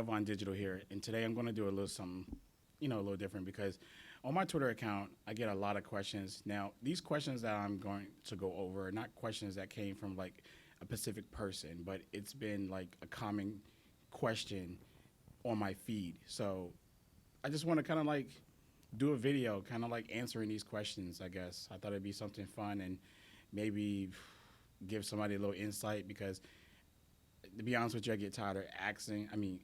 Devon Digital here, and today I'm going to do a little something, a little different because on my Twitter account I get a lot of questions. Now, these questions that I'm going to go over are not questions that came from like a specific person, but it's been like a common question on my feed. So I just want to kind of like do a video, kind of like answering these questions. I guess I thought it'd be something fun and maybe give somebody a little insight because to be honest with you, I get tired of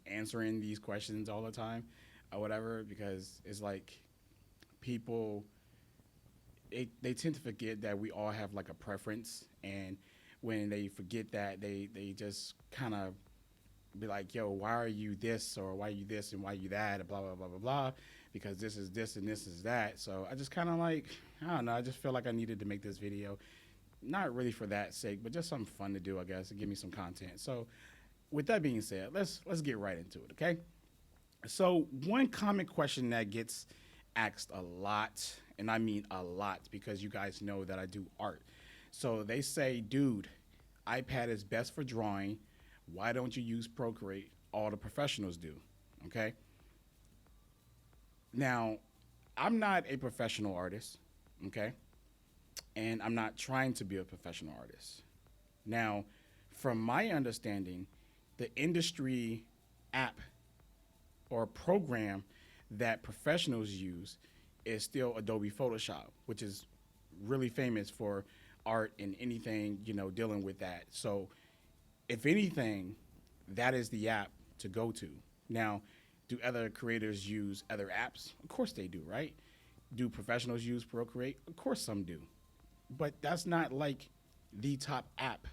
answering these questions all the time or whatever, because it's like people, they tend to forget that we all have like a preference. And when they forget that, they just kind of be like, yo, why are you this or why are you this and why are you that and blah, blah, blah, blah, blah, because this is this and this is that. So I just kind of like, I don't know, I just feel like I needed to make this video. Not really for that sake, but just something fun to do, I guess, to give me some content. So with that being said, let's get right into it, okay? So one common question that gets asked a lot, and I mean a lot because you guys know that I do art. So they say, dude, iPad is best for drawing. Why don't you use Procreate? All the professionals do, okay? Now, I'm not a professional artist, okay? And I'm not trying to be a professional artist. Now, from my understanding, the industry app or program that professionals use is still Adobe Photoshop, which is really famous for art and anything, dealing with that. So if anything, that is the app to go to. Now, do other creators use other apps? Of course they do, right? Do professionals use Procreate? Of course some do. But that's not like the top app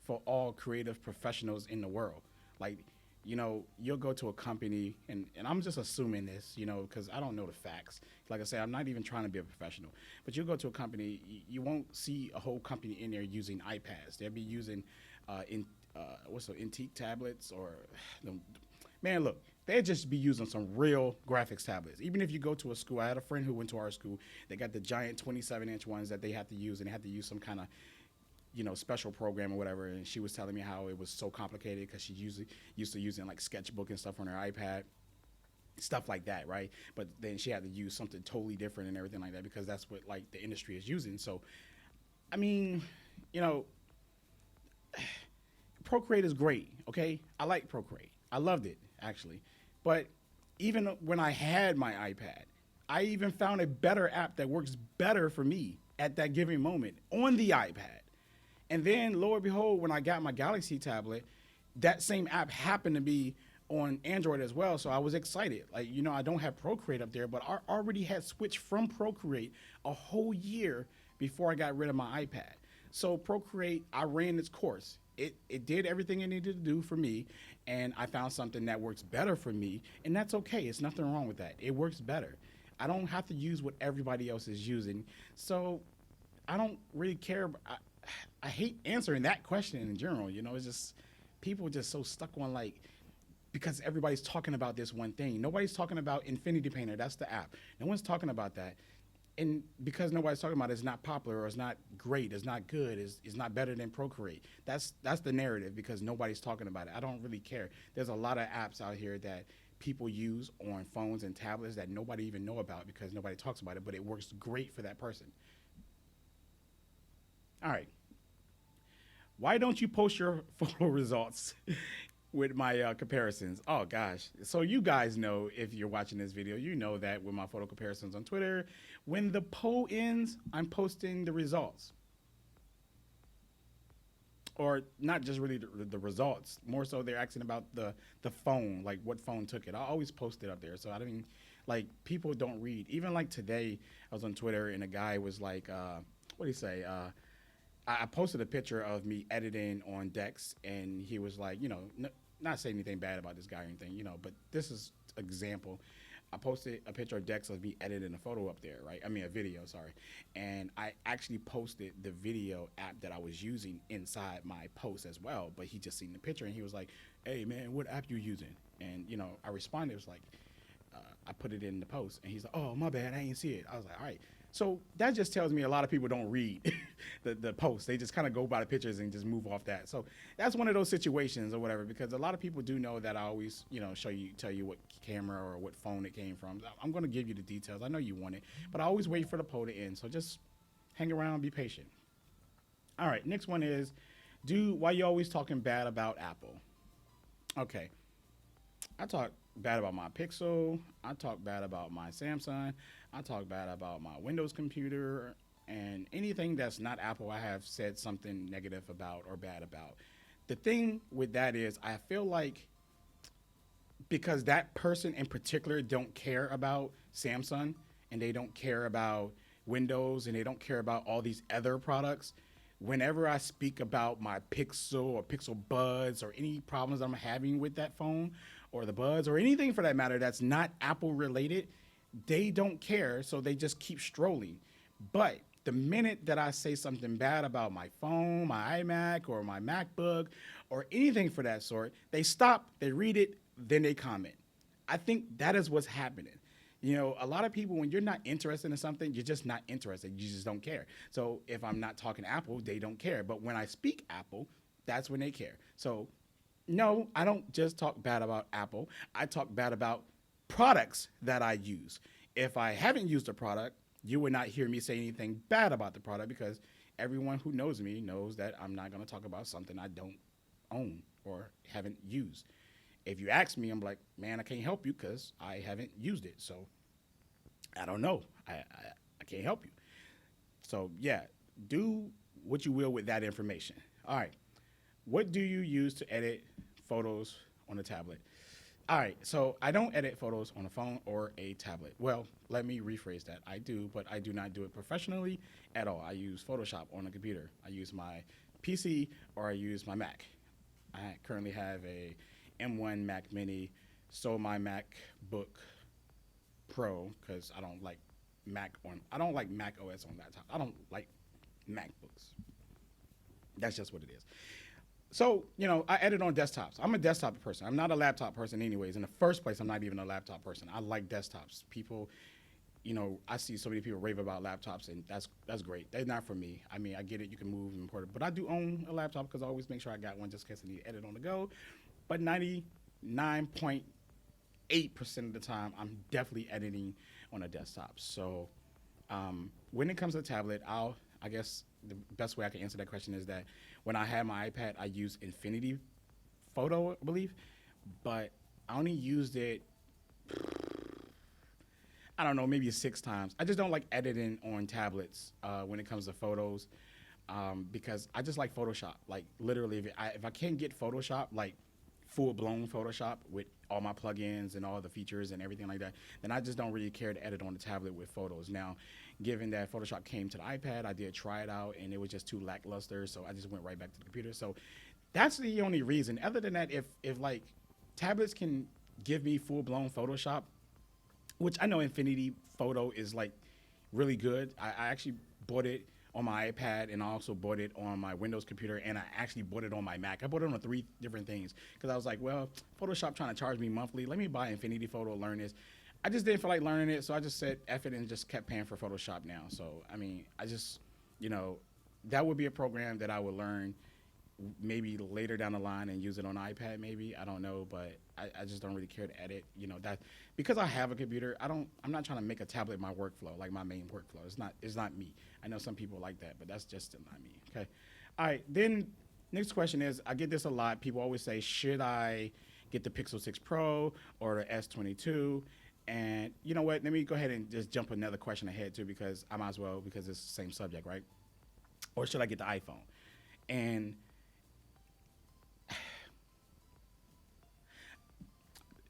for all creative professionals in the world. Like, you'll go to a company, and I'm just assuming this, because I don't know the facts. Like I said, I'm not even trying to be a professional. But you'll go to a company, you won't see a whole company in there using iPads. They'll be using, Antique tablets or, man, look, they'd just be using some real graphics tablets. Even if you go to a school, I had a friend who went to our school. They got the giant 27-inch ones that they have to use, and they have to use some kind of, special program or whatever. And she was telling me how it was so complicated because she usually used to using like Sketchbook and stuff on her iPad, stuff like that, right? But then she had to use something totally different and everything like that because that's what like the industry is using. So, I mean, Procreate is great, okay? I like Procreate. I loved it, actually. But even when I had my iPad, I even found a better app that works better for me at that given moment on the iPad. And then, lo and behold, when I got my Galaxy tablet, that same app happened to be on Android as well. So I was excited. Like, I don't have Procreate up there, but I already had switched from Procreate a whole year before I got rid of my iPad. So Procreate, I ran its course. It did everything it needed to do for me, and I found something that works better for me, and that's okay. It's nothing wrong with that. It works better. I don't have to use what everybody else is using, so I don't really care. I hate answering that question in general. It's just people just so stuck on like, because everybody's talking about this one thing. Nobody's talking about Infinity Painter. That's the app. No one's talking about that. And because nobody's talking about it, it's not popular or it's not great, it's not good, it's not better than Procreate. That's the narrative because nobody's talking about it. I don't really care. There's a lot of apps out here that people use on phones and tablets that nobody even know about because nobody talks about it, but it works great for that person. All right. Why don't you post your photo results with my comparisons? Oh gosh. So you guys know, if you're watching this video, you know that with my photo comparisons on Twitter, when the poll ends, I'm posting the results. Or not just really the results, more so they're asking about the phone, like what phone took it. I always post it up there. So I mean, like people don't read. Even like today, I was on Twitter and a guy was like, what do you say? I posted a picture of me editing on Dex, and he was like, not saying anything bad about this guy or anything, but this is example. I posted a picture of Dex of me editing a photo up there, right? I mean, a video, sorry. And I actually posted the video app that I was using inside my post as well, but he just seen the picture and he was like, hey man, what app you using? And, I responded, it was like, I put it in the post and he's like, oh, my bad, I didn't see it. I was like, all right. So that just tells me a lot of people don't read the post. They just kind of go by the pictures and just move off that. So that's one of those situations or whatever, because a lot of people do know that I always, tell you what camera or what phone it came from. I'm going to give you the details. I know you want it, but I always wait for the poll to end. So just hang around, be patient. All right, next one is, why you always talking bad about Apple? Okay, I talk bad about my Pixel. I talk bad about my Samsung. I talk bad about my Windows computer, and anything that's not Apple, I have said something negative about or bad about. The thing with that is, I feel like because that person in particular don't care about Samsung, and they don't care about Windows, and they don't care about all these other products, whenever I speak about my Pixel or Pixel Buds or any problems I'm having with that phone or the Buds or anything for that matter that's not Apple related, they don't care, so they just keep strolling. But the minute that I say something bad about my phone, my iMac, or my MacBook, or anything for that sort, they stop, they read it, then they comment. I think that is what's happening. A lot of people, when you're not interested in something, you're just not interested. You just don't care. So if I'm not talking Apple, they don't care. But when I speak Apple, that's when they care. So no, I don't just talk bad about Apple. I talk bad about products that I use. If I haven't used a product, you would not hear me say anything bad about the product, because everyone who knows me knows that I'm not going to talk about something I don't own or haven't used. If you ask me, I'm like, man, I can't help you because I haven't used it. So I don't know. I can't help you. So yeah, do what you will with that information. All right. What do you use to edit photos on a tablet? All right. So I don't edit photos on a phone or a tablet. Well, let me rephrase that. I do, but I do not do it professionally at all. I use Photoshop on a computer. I use my PC or I use my Mac. I currently have a M1 Mac Mini, so my MacBook Pro, because I don't like Mac OS on laptop. I don't like MacBooks. That's just what it is. So, I edit on desktops. I'm a desktop person. I'm not a laptop person anyways. In the first place, I'm not even a laptop person. I like desktops. People, I see so many people rave about laptops, and that's great. They're not for me. I mean, I get it. You can move and import it. But I do own a laptop because I always make sure I got one just in case I need to edit on the go. But 99.8% of the time, I'm definitely editing on a desktop. So when it comes to the tablet, I guess the best way I can answer that question is that when I had my iPad, I used Infinity Photo, I believe, but I only used it, I don't know, maybe 6 times. I just don't like editing on tablets when it comes to photos because I just like Photoshop. Like literally, if I can't get Photoshop, like full-blown Photoshop with all my plugins and all the features and everything like that, then I just don't really care to edit on the tablet with photos. Now, given that Photoshop came to the iPad, I did try it out, and it was just too lackluster, so I just went right back to the computer. So that's the only reason. Other than that, if like tablets can give me full-blown Photoshop, which I know Infinity Photo is like really good. I actually bought it on my iPad, and I also bought it on my Windows computer, and I actually bought it on my Mac. I bought it on 3 different things because I was like, well, Photoshop trying to charge me monthly. Let me buy Infinity Photo, learn this. I just didn't feel like learning it, so I just said F it and just kept paying for Photoshop now. So, I mean, I just, that would be a program that I would learn maybe later down the line and use it on iPad maybe. I don't know, but I just don't really care to edit. That because I have a computer, I'm not trying to make a tablet my workflow, like my main workflow. It's not me. I know some people like that, but that's just still not me. Okay. All right. Then next question is, I get this a lot. People always say, should I get the Pixel 6 Pro or the S22? And you know what? Let me go ahead and just jump another question ahead too, because I might as well, because it's the same subject, right? Or should I get the iPhone? And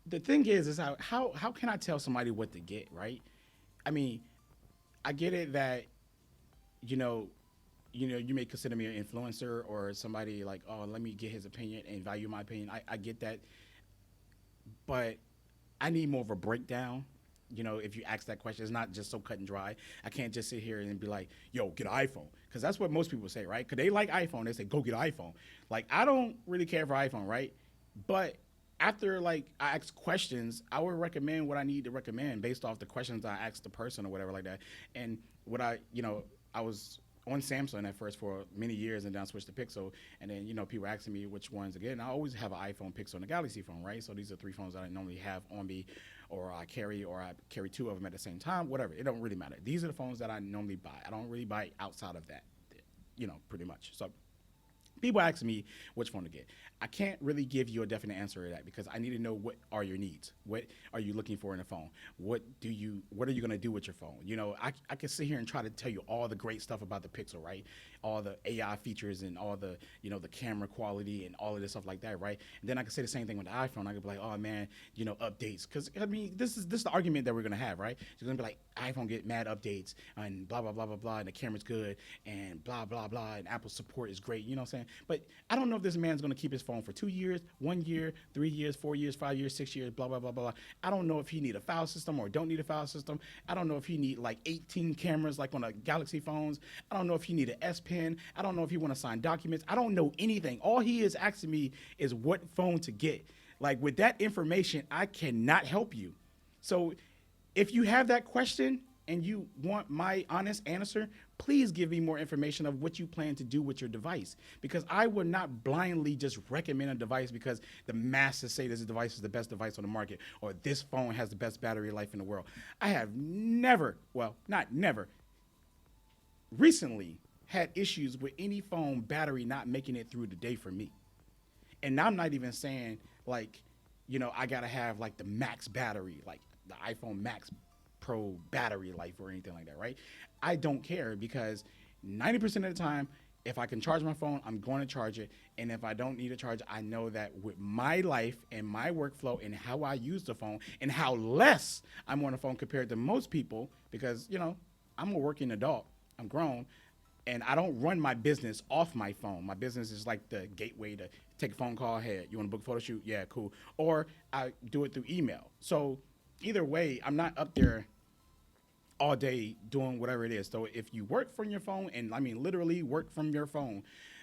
the thing is how can I tell somebody what to get, right? I mean, I get it that, you may consider me an influencer or somebody like, oh, let me get his opinion and value my opinion. I get that. But I need more of a breakdown. If you ask that question, it's not just so cut and dry. I can't just sit here and be like, yo, get an iPhone. Because that's what most people say, right? Because they like iPhone. They say, go get an iPhone. Like, I don't really care for iPhone, right? But after, like, I ask questions, I would recommend what I need to recommend based off the questions I ask the person or whatever like that. And what I was on Samsung at first for many years, and then I switched to Pixel. And then, people asking me which ones again. I always have an iPhone, Pixel, and a Galaxy phone, right? So these are three phones that I normally have on me, or I carry two of them at the same time, whatever. It don't really matter. These are the phones that I normally buy. I don't really buy outside of that, pretty much. So people ask me which phone to get. I can't really give you a definite answer to that because I need to know what are your needs. What are you looking for in a phone? What are you going to do with your phone? I can sit here and try to tell you all the great stuff about the Pixel, right? All the AI features and all the, the camera quality and all of this stuff like that, right? And then I can say the same thing with the iPhone. I could be like, oh man, updates. Because this is the argument that we're going to have, right? It's going to be like, iPhone get mad updates and blah, blah, blah, blah, blah, and the camera's good and blah, blah, blah, and Apple support is great, you know what I'm saying? But I don't know if this man's going to keep his phone for 2 years, 1 year, 3 years, 4 years, 5 years, 6 years, blah, blah, blah, blah. I don't know if he need a file system or don't need a file system. I don't know if he need like 18 cameras like on the Galaxy phones. I don't know if he need an S Pen. I don't know if he want to sign documents. I don't know anything. All he is asking me is what phone to get. Like with that information, I cannot help you. So if you have that question and you want my honest answer, please give me more information of what you plan to do with your device. Because I would not blindly just recommend a device because the masses say this device is the best device on the market or this phone has the best battery life in the world. I have never, well, not never, recently had issues with any phone battery not making it through the day for me. And I'm not even saying like, I gotta have like the max battery, like the iPhone Max Pro battery life or anything like that, right? I don't care because 90% of the time, if I can charge my phone, I'm going to charge it. And if I don't need to charge it, I know that with my life and my workflow and how I use the phone and how less I'm on the phone compared to most people, because, I'm a working adult, I'm grown, and I don't run my business off my phone. My business is like the gateway to take a phone call. Hey, you want to book a photo shoot? Yeah, cool. Or I do it through email. So either way, I'm not up there all day doing whatever it is. So if you work from your phone, and I mean literally work from your phone,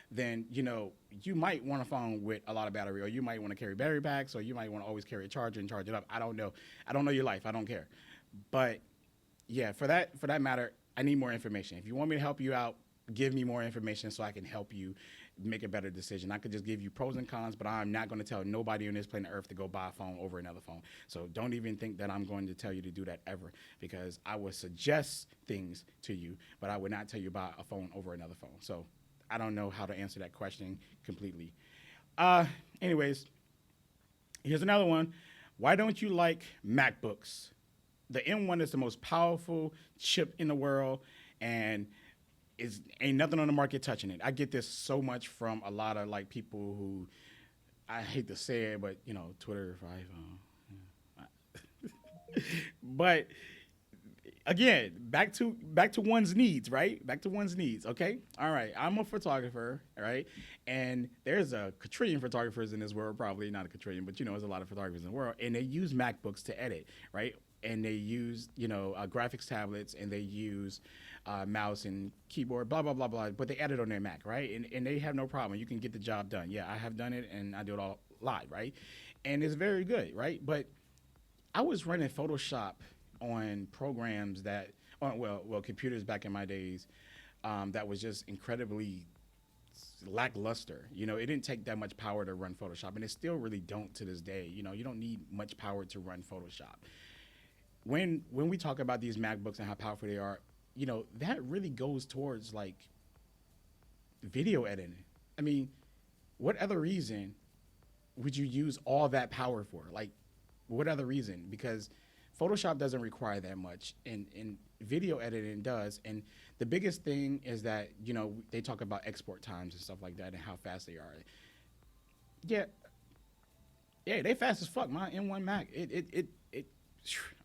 then you might want a phone with a lot of battery, or you might want to carry battery packs, or you might want to always carry a charger and charge it up. I don't know your life. I don't care. But yeah, for that matter, I need more information. If you want me to help you out, give me more information so I can help you make a better decision. I could just give you pros and cons, but I'm not going to tell nobody on this planet Earth to go buy a phone over another phone. So don't even think that I'm going to tell you to do that ever, because I would suggest things to you, but I would not tell you about a phone over another phone. So I don't know how to answer that question completely. Anyways, here's another one. Why don't you like MacBooks? The M1 is the most powerful chip in the world, and ain't nothing on the market touching it. I get this so much from a lot of like people who, I hate to say it, but Twitter for iPhone. But again, back to one's needs, right? Back to one's needs. Okay. All right. I'm a photographer, right? And there's a quadrillion photographers in this world, probably not a quadrillion, but there's a lot of photographers in the world, and they use MacBooks to edit, right? And they use, graphics tablets, and they use mouse and keyboard, blah, blah, blah, blah. But they edit on their Mac, right? And they have no problem. You can get the job done. Yeah, I have done it, and I do it all live, right? And it's very good, right? But I was running Photoshop on programs that, computers back in my days, that was just incredibly lackluster. It didn't take that much power to run Photoshop, and it still really don't to this day. You don't need much power to run Photoshop. When we talk about these MacBooks and how powerful they are, that really goes towards like video editing. I mean, what other reason would you use all that power for? Like, what other reason? Because Photoshop doesn't require that much, and video editing does. And the biggest thing is that, they talk about export times and stuff like that and how fast they are. Yeah, they fast as fuck. My M1 Mac,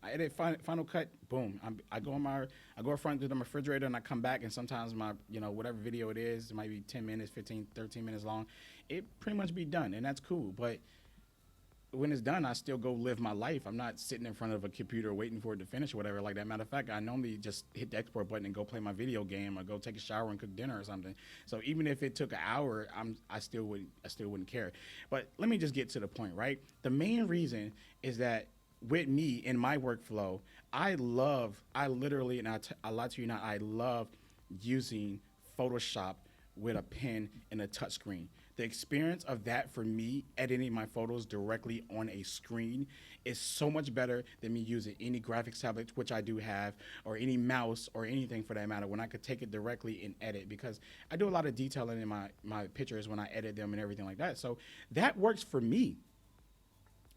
I edit Final Cut, boom. I go in front of the refrigerator, and I come back, and sometimes my, whatever video it is, it might be 10 minutes, 15, 13 minutes long. It pretty much be done, and that's cool. But when it's done, I still go live my life. I'm not sitting in front of a computer waiting for it to finish or whatever like that. Matter of fact, I normally just hit the export button and go play my video game or go take a shower and cook dinner or something. So even if it took an hour, I still wouldn't care. But let me just get to the point, right? The main reason is that with me in my workflow, I literally, and I lie to you not, I love using Photoshop with a pen and a touchscreen. The experience of that for me, editing my photos directly on a screen, is so much better than me using any graphics tablet, which I do have, or any mouse or anything for that matter, when I could take it directly and edit, because I do a lot of detailing in my pictures when I edit them and everything like that. So that works for me.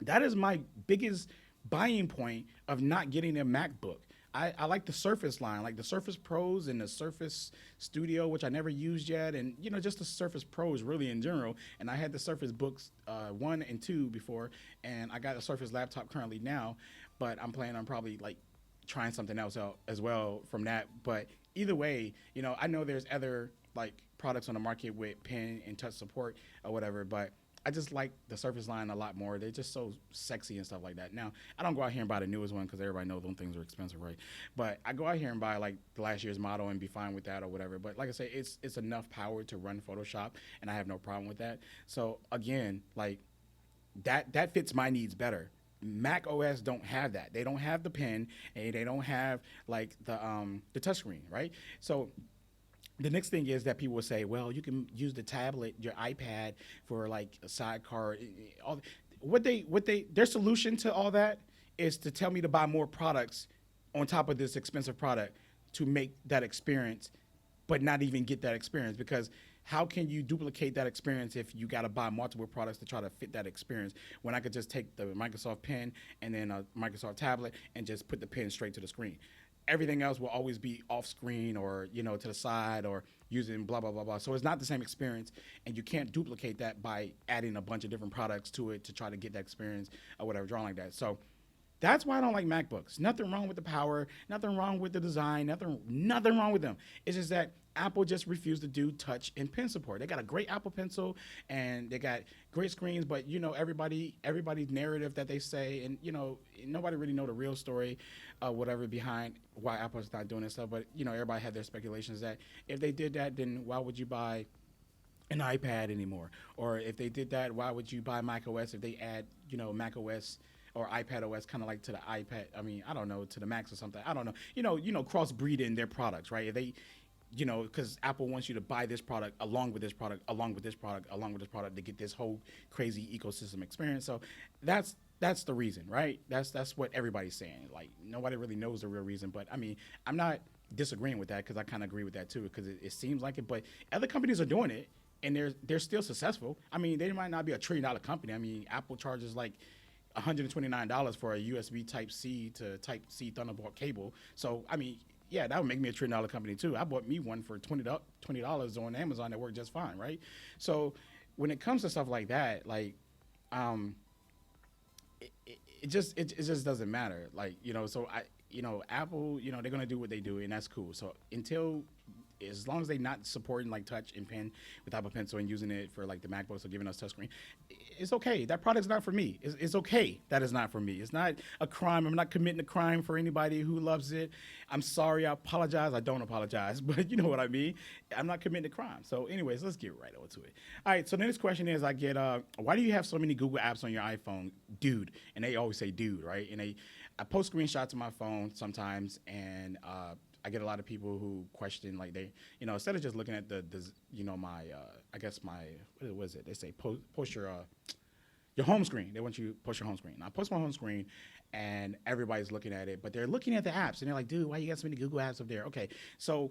That is my biggest buying point of not getting a MacBook. I like the Surface line, like the Surface Pros and the Surface Studio, which I never used yet, and just the Surface Pros really in general. And I had the Surface Books 1 and 2 before, and I got a Surface laptop currently now, but I'm planning on probably like trying something else out as well from that. But either way, I know there's other like products on the market with pen and touch support or whatever, but I just like the Surface line a lot more. They're just so sexy and stuff like that. Now, I don't go out here and buy the newest one because everybody knows those things are expensive, right? But I go out here and buy like the last year's model and be fine with that or whatever. But like I say, it's enough power to run Photoshop, and I have no problem with that. So again, like that fits my needs better. Mac OS don't have that. They don't have the pen, and they don't have like the touchscreen, right? So the next thing is that people will say, well, you can use the tablet, your iPad for like a sidecar. All their solution to all that is to tell me to buy more products on top of this expensive product to make that experience, but not even get that experience, because how can you duplicate that experience if you got to buy multiple products to try to fit that experience, when I could just take the Microsoft pen and then a Microsoft tablet and just put the pen straight to the screen? Everything else will always be off screen or to the side or using blah blah blah blah. So it's not the same experience, and you can't duplicate that by adding a bunch of different products to it to try to get that experience or whatever, drawing like that. So that's why I don't like MacBooks. Nothing wrong with the power, nothing wrong with the design, nothing wrong with them. It's just that Apple just refused to do touch and pen support. They got a great Apple Pencil and they got great screens, but everybody's narrative that they say, and nobody really know the real story, whatever behind why Apple's not doing this stuff. But everybody had their speculations that if they did that, then why would you buy an iPad anymore? Or if they did that, why would you buy Mac OS if they add Mac OS or iPad OS kind of like to the iPad? I mean, I don't know, to the Macs or something. I don't know. Crossbreeding their products, right? If they because Apple wants you to buy this product along with this product, along with this product, along with this product to get this whole crazy ecosystem experience. So that's the reason, right? That's what everybody's saying. Like, nobody really knows the real reason, but I mean, I'm not disagreeing with that, because I kind of agree with that too, because it seems like it. But other companies are doing it, and they're still successful. I mean, they might not be $1 trillion company. I mean, Apple charges like $129 for a USB Type C to Type C Thunderbolt cable. So I mean, yeah, that would make me $1 trillion company too. I bought me one for $20 on Amazon that worked just fine, right? So when it comes to stuff like that, like, it just doesn't matter. Like, so Apple, they're gonna do what they do, and that's cool. So as long as they're not supporting like touch and pen with Apple Pencil and using it for like the MacBooks or giving us touchscreen, it's okay. That product's not for me. It's okay that it's not for me. It's not a crime. I'm not committing a crime for anybody who loves it. I'm sorry. I apologize. I don't apologize, but you know what I mean. I'm not committing a crime. So anyways, let's get right over to it. All right. So the next question is, I get, why do you have so many Google apps on your iPhone, dude? And they always say dude, right? And I post screenshots of my phone sometimes, and I get a lot of people who question, like, they, instead of just looking at my, I guess my, what was it? They say post your home screen. They want you to post your home screen. And I post my home screen, and everybody's looking at it, but they're looking at the apps, and they're like, dude, why you got so many Google apps up there? Okay, so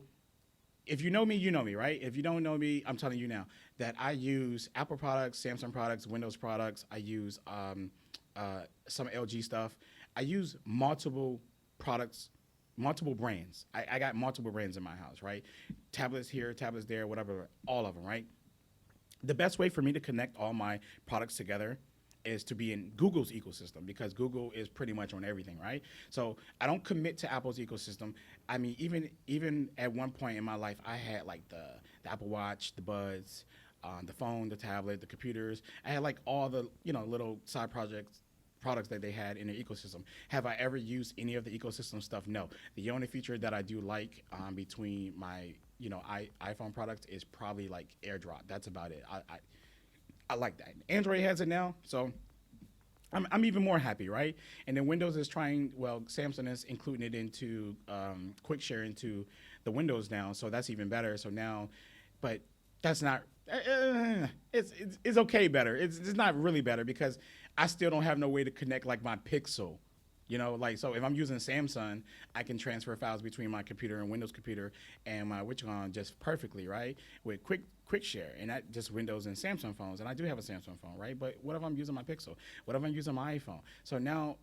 if you know me, you know me, right? If you don't know me, I'm telling you now that I use Apple products, Samsung products, Windows products. I use some LG stuff. I use multiple products, multiple brands. I got multiple brands in my house, right? Tablets here, tablets there, whatever, all of them, right? The best way for me to connect all my products together is to be in Google's ecosystem, because Google is pretty much on everything, right? So I don't commit to Apple's ecosystem. I mean, even at one point in my life, I had like the Apple Watch, the Buds, the phone, the tablet, the computers. I had like all the little side products that they had in their ecosystem. Have I ever used any of the ecosystem stuff? No. The only feature that I do like between my iPhone products is probably like AirDrop. That's about it. I like that. Android has it now, so I'm even more happy, right? And then Windows is trying, well, Samsung is including it into quick share into the Windows now, so that's even better. So now, but that's not. It's okay better. It's not really better because I still don't have no way to connect like my Pixel. Like so if I'm using Samsung, I can transfer files between my computer and Windows computer and my which on just perfectly, right? With quick share and that just Windows and Samsung phones. And I do have a Samsung phone, right? But what if I'm using my Pixel? What if I'm using my iPhone? So now,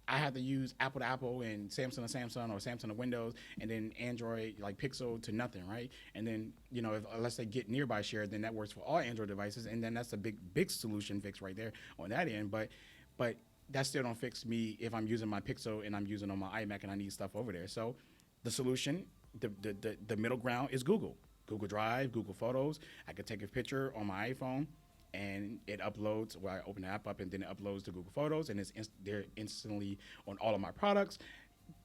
I have to use Apple to Apple and Samsung to Samsung or Samsung to Windows and then Android like Pixel to nothing, right? And then, unless they get nearby share, then that works for all Android devices. And then that's a big solution fix right there on that end. But that still don't fix me if I'm using my Pixel and I'm using on my iMac and I need stuff over there. So the solution, the middle ground is Google Drive, Google Photos. I could take a picture on my iPhone and it uploads, I open the app up and then it uploads to Google Photos and they're instantly on all of my products.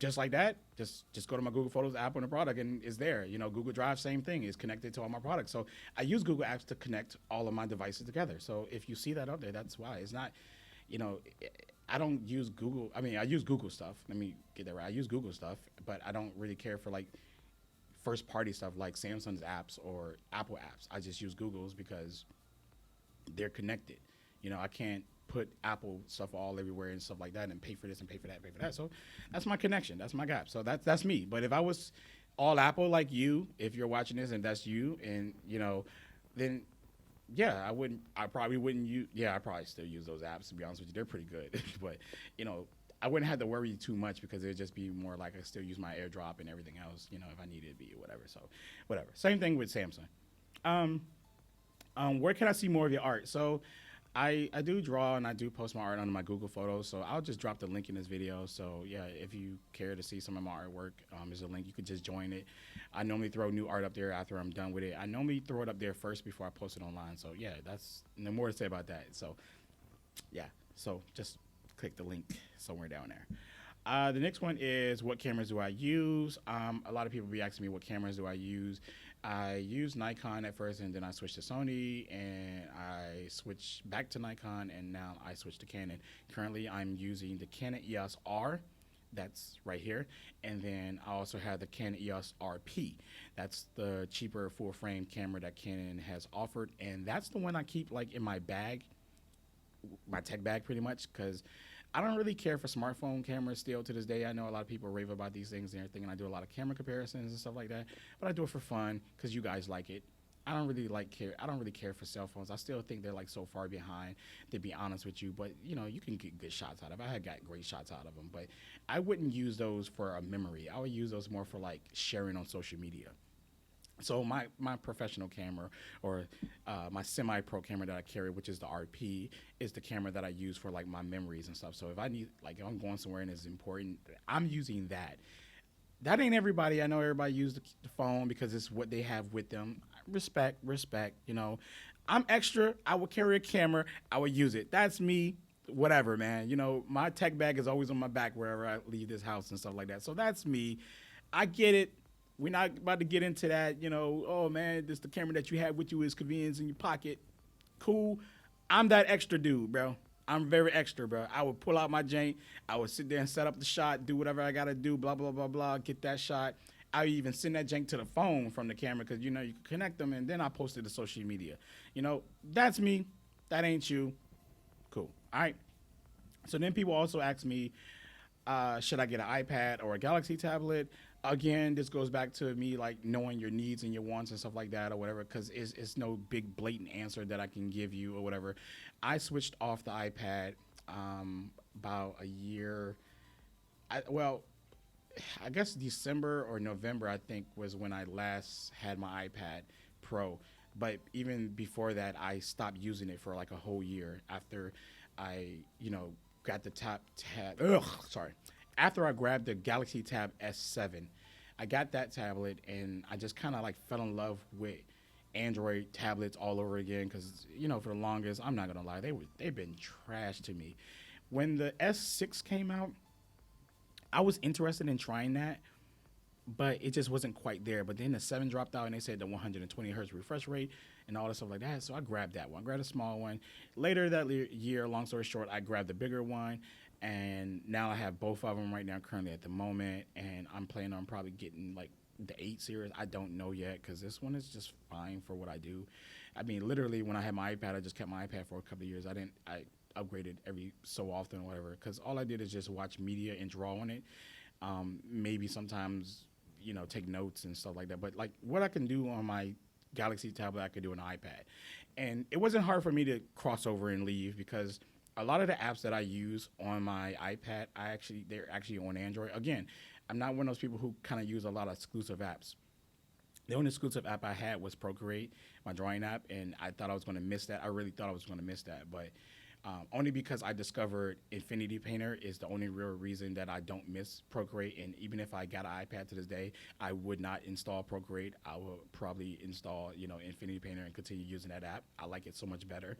Just like that, just go to my Google Photos app on the product and it's there. Google Drive, same thing, is connected to all my products. So I use Google Apps to connect all of my devices together. So if you see that up there, that's why. It's not, you know, I don't use Google. I mean, I use Google stuff. Let me get that right. I use Google stuff, but I don't really care for like first party stuff like Samsung's apps or Apple apps. I just use Google's because they're connected. I can't put Apple stuff all everywhere and stuff like that and pay for this and pay for that and pay for that. So that's my connection. That's my gap. So that's me. But if I was all Apple like you, if you're watching this and that's you, and then yeah, I probably wouldn't use. Yeah, I probably still use those apps. To be honest with you, they're pretty good. But I wouldn't have to worry too much because it'd just be more like I still use my AirDrop and everything else. If I needed it be or whatever. So whatever. Same thing with Samsung. Where can I see more of your art? So I do draw and I do post my art on my Google Photos. So I'll just drop the link in this video. So yeah, if you care to see some of my artwork, there's a link. You could just join it. I normally throw new art up there after I'm done with it. I normally throw it up there first before I post it online. So yeah, that's no more to say about that. So yeah, so just click the link somewhere down there. The next one is what cameras do I use? A lot of people be asking me what cameras do I use. I used Nikon at first, and then I switched to Sony, and I switched back to Nikon, and now I switched to Canon. Currently, I'm using the Canon EOS R. That's right here. And then I also have the Canon EOS RP. That's the cheaper full-frame camera that Canon has offered, and that's the one I keep like in my bag, my tech bag pretty much, because I don't really care for smartphone cameras still to this day. I know a lot of people rave about these things and everything, and I do a lot of camera comparisons and stuff like that. But I do it for fun because you guys like it. I don't really care for cell phones. I still think they're like so far behind, to be honest with you. But you can get good shots out of it. I had got great shots out of them, but I wouldn't use those for a memory. I would use those more for like sharing on social media. So my professional camera or my semi-pro camera that I carry, which is the RP, is the camera that I use for like my memories and stuff. So if I need, like if I'm going somewhere and it's important, I'm using that. That ain't everybody. I know everybody use the phone because it's what they have with them. Respect. I'm extra. I would carry a camera. I would use it. That's me. Whatever, man. My tech bag is always on my back wherever I leave this house and stuff like that. So that's me. I get it. We're not about to get into that, oh man, this the camera that you have with you is convenience in your pocket. Cool. I'm that extra dude, bro. I'm very extra, bro. I would pull out my jank. I would sit there and set up the shot, do whatever I got to do, blah, blah, blah, blah, get that shot. I would even send that jank to the phone from the camera because, you can connect them, and then I post it to social media. That's me. That ain't you. Cool. All right. So then people also ask me, should I get an iPad or a Galaxy tablet? Again, this goes back to me like knowing your needs and your wants and stuff like that or whatever, because it's no big blatant answer that I can give you or whatever. I switched off the iPad about a year. I guess December or November, I think, was when I last had my iPad Pro. But even before that, I stopped using it for like a whole year after I, got the tab. After I grabbed the Galaxy Tab S7, I got that tablet and I just kind of like fell in love with Android tablets all over again because, for the longest, I'm not going to lie, they've been trash to me. When the S6 came out, I was interested in trying that, but it just wasn't quite there. But then the 7 dropped out, and they said the 120 hertz refresh rate and all that stuff like that. So I grabbed that one. I grabbed a small one. Later that year, long story short, I grabbed the bigger one, and now I have both of them right now currently at the moment, and I'm planning on probably getting like the 8 series. I don't know yet because this one is just fine for what I do. I mean, literally, when I had my iPad, I just kept my iPad for a couple of years. I upgraded every so often or whatever because all I did is just watch media and draw on it. Maybe sometimes, take notes and stuff like that. But like what I can do on my Galaxy tablet, I could do on an iPad. And it wasn't hard for me to cross over and leave because a lot of the apps that I use on my iPad, they're actually on Android. Again, I'm not one of those people who kind of use a lot of exclusive apps. The only exclusive app I had was Procreate, my drawing app, and I thought I was going to miss that. I really thought I was going to miss that, but only because I discovered Infinity Painter is the only real reason that I don't miss Procreate. And even if I got an iPad to this day, I would not install Procreate. I will probably install, Infinity Painter and continue using that app. I like it so much better.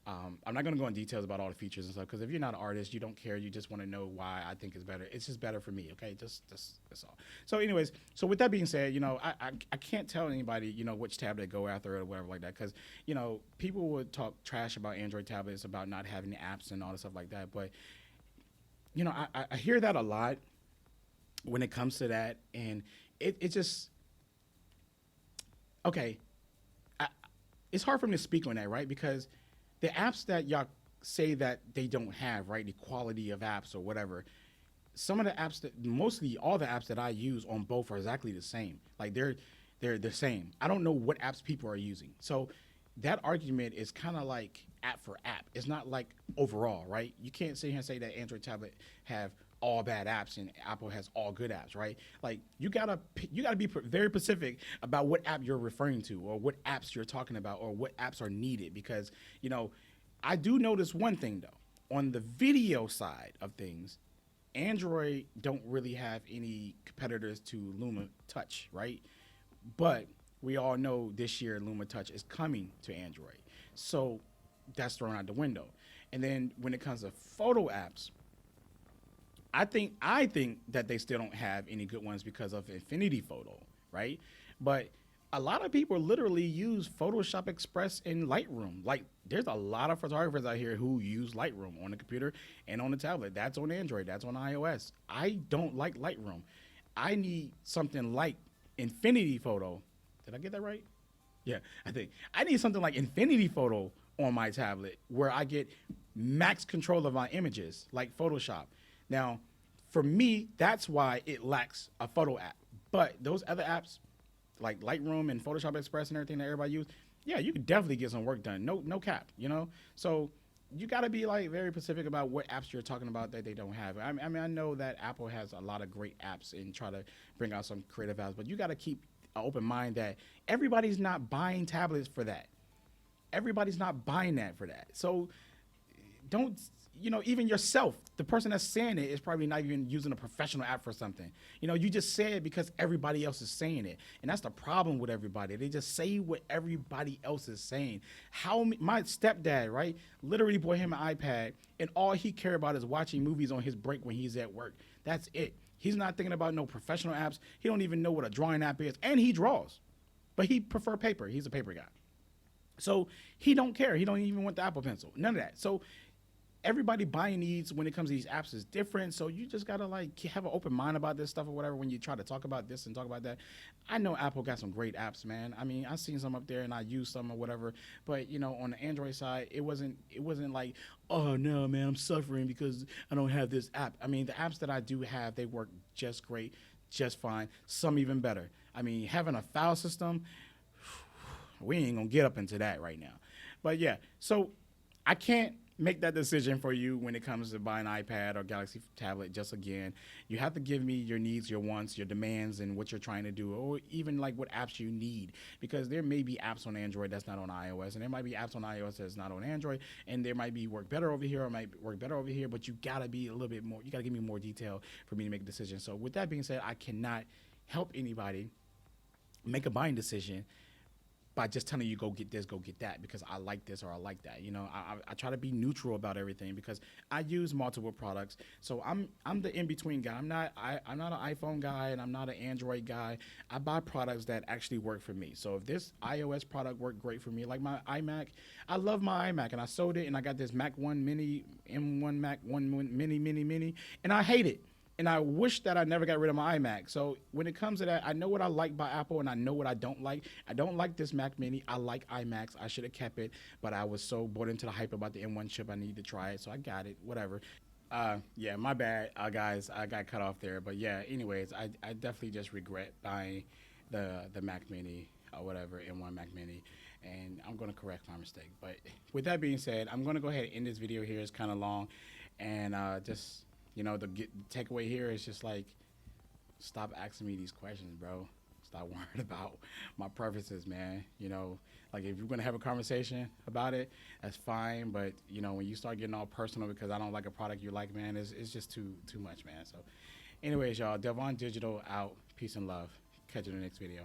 I'm not going to go in details about all the features and stuff because if you're not an artist, you don't care. You just want to know why I think it's better. It's just better for me, okay? Just that's all. So, anyways, so with that being said, I can't tell anybody, which tablet to go after or whatever like that because, people would talk trash about Android tablets, about not having the apps and all the stuff like that. But, I hear that a lot when it comes to that, and it just okay. It's hard for me to speak on that, right? Because the apps that y'all say that they don't have, right, the quality of apps or whatever, some of the apps mostly all the apps that I use on both are exactly the same. Like they're the same. I don't know what apps people are using. So that argument is kind of like app for app. It's not like overall, right? You can't sit here and say that Android tablet have all bad apps and Apple has all good apps, right? Like you gotta be very specific about what app you're referring to or what apps you're talking about or what apps are needed because I do notice one thing though on the video side of things, Android don't really have any competitors to Luma Touch, right? But we all know this year Luma Touch is coming to Android, so that's thrown out the window. And then when it comes to photo apps, I think that they still don't have any good ones because of Infinity Photo, right? But a lot of people literally use Photoshop Express in Lightroom. Like there's a lot of photographers out here who use Lightroom on the computer and on the tablet. That's on Android, that's on iOS. I don't like Lightroom. I need something like Infinity Photo. Did I get that right? Yeah, I think I need something like Infinity Photo on my tablet where I get max control of my images like Photoshop. Now, for me, that's why it lacks a photo app. But those other apps, like Lightroom and Photoshop Express and everything that everybody use, yeah, you could definitely get some work done. No cap, So you got to be like very specific about what apps you're talking about that they don't have. I mean, I know that Apple has a lot of great apps and try to bring out some creative apps, but you got to keep an open mind that everybody's not buying tablets for that. Everybody's not buying that for that. So don't, even yourself, the person that's saying it is probably not even using a professional app for something. You just say it because everybody else is saying it. And that's the problem with everybody. They just say what everybody else is saying. My stepdad, right, literally bought him an iPad, and all he cared about is watching movies on his break when he's at work. That's it. He's not thinking about no professional apps. He don't even know what a drawing app is. And he draws. But he prefer paper. He's a paper guy. So he don't care. He don't even want the Apple Pencil. None of that. So everybody buying needs when it comes to these apps is different. So you just got to like have an open mind about this stuff or whatever when you try to talk about this and talk about that. I know Apple got some great apps, man. I mean, I've seen some up there and I use some or whatever. But, on the Android side, it wasn't like, oh, no, man, I'm suffering because I don't have this app. I mean, the apps that I do have, they work just great, just fine, some even better. I mean, having a file system, we ain't going to get up into that right now. But, yeah, so I can't make that decision for you when it comes to buying an iPad or Galaxy tablet. Just again, you have to give me your needs, your wants, your demands, and what you're trying to do, or even like what apps you need, because there may be apps on Android that's not on iOS, and there might be apps on iOS that's not on Android, and there might be work better over here or might work better over here, but you gotta be a little bit more, you gotta give me more detail for me to make a decision. So with that being said, I cannot help anybody make a buying decision by just telling you go get this, go get that because I like this or I like that. You know, I try to be neutral about everything because I use multiple products. So I'm the in between guy. I'm not an iPhone guy and I'm not an Android guy. I buy products that actually work for me. So if this iOS product worked great for me, like my iMac, I love my iMac and I sold it and I got this Mac One Mini M1 Mac One Mini, and I hate it. And I wish that I never got rid of my iMac. So when it comes to that, I know what I like by Apple and I know what I don't like. I don't like this Mac Mini. I like iMacs. I should have kept it, but I was so bought into the hype about the M1 chip. I needed to try it, so I got it. Whatever. Yeah, my bad, guys. I got cut off there, but yeah. Anyways, I definitely just regret buying the Mac Mini or whatever M1 Mac Mini, and I'm gonna correct my mistake. But with that being said, I'm gonna go ahead and end this video here. It's kind of long, and just the takeaway here is just like, stop asking me these questions, bro. Stop worrying about my preferences, man. Like if you're gonna have a conversation about it, that's fine. But when you start getting all personal because I don't like a product you like, man, it's just too much, man. So, anyways, y'all, Devon Digital out. Peace and love. Catch you in the next video.